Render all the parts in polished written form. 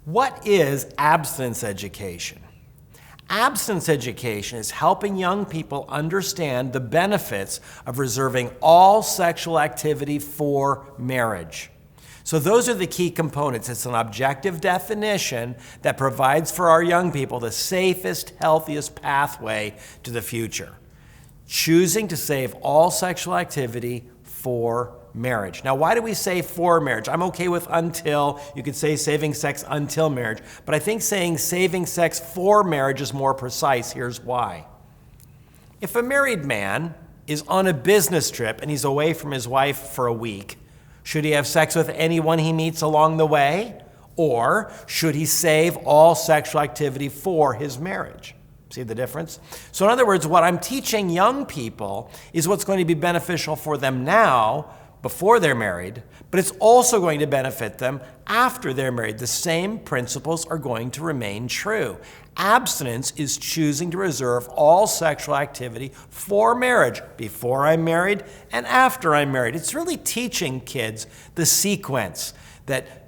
What is abstinence education? Abstinence education is helping young people understand the benefits of reserving all sexual activity for marriage. So those are the key components. It's an objective definition that provides for our young people the safest, healthiest pathway to the future. Choosing to save all sexual activity for marriage. Now, why do we say for marriage? I'm okay with until. You could say saving sex until marriage, but I think saying saving sex for marriage is more precise. Here's why. If a married man is on a business trip and he's away from his wife for a week, should he have sex with anyone he meets along the way? Or should he save all sexual activity for his marriage? See the difference? So in other words, what I'm teaching young people is what's going to be beneficial for them now, before they're married, but it's also going to benefit them after they're married. The same principles are going to remain true. Abstinence is choosing to reserve all sexual activity for marriage, before I'm married and after I'm married. It's really teaching kids the sequence that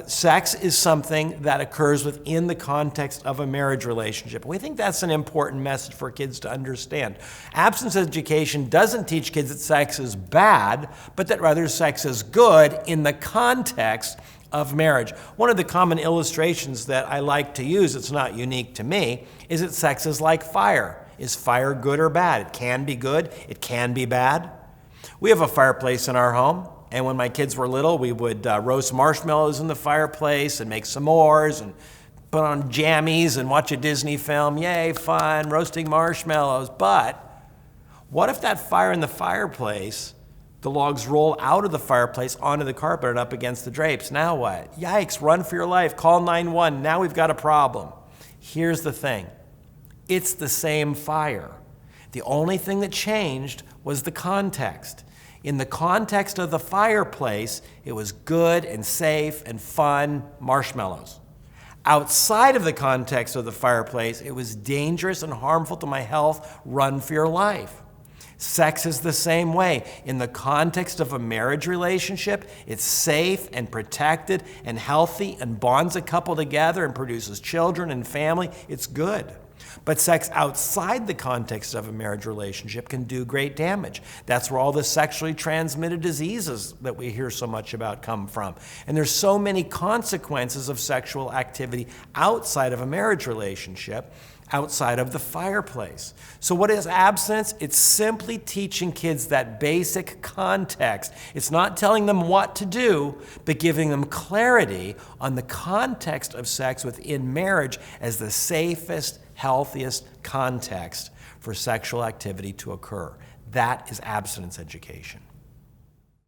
sex is something that occurs within the context of a marriage relationship. We think that's an important message for kids to understand. Abstinence education doesn't teach kids that sex is bad, but that rather sex is good in the context of marriage. One of the common illustrations that I like to use, it's not unique to me, is that sex is like fire. Is fire good or bad? It can be good, it can be bad. We have a fireplace in our home. And when my kids were little, we would roast marshmallows in the fireplace and make s'mores and put on jammies and watch a Disney film. Yay, fun, roasting marshmallows. But what if that fire in the fireplace, the logs roll out of the fireplace onto the carpet and up against the drapes? Now what? Yikes, run for your life, call 911. Now we've got a problem. Here's the thing. It's the same fire. The only thing that changed was the context. In the context of the fireplace, it was good and safe and fun marshmallows. Outside of the context of the fireplace, it was dangerous and harmful to my health. Run for your life. Sex is the same way. In the context of a marriage relationship, it's safe and protected and healthy and bonds a couple together and produces children and family. It's good. But sex outside the context of a marriage relationship can do great damage. That's where all the sexually transmitted diseases that we hear so much about come from. And there's so many consequences of sexual activity outside of a marriage relationship, outside of the fireplace. So what is abstinence? It's simply teaching kids that basic context. It's not telling them what to do, but giving them clarity on the context of sex within marriage as the safest, healthiest context for sexual activity to occur. That is abstinence education.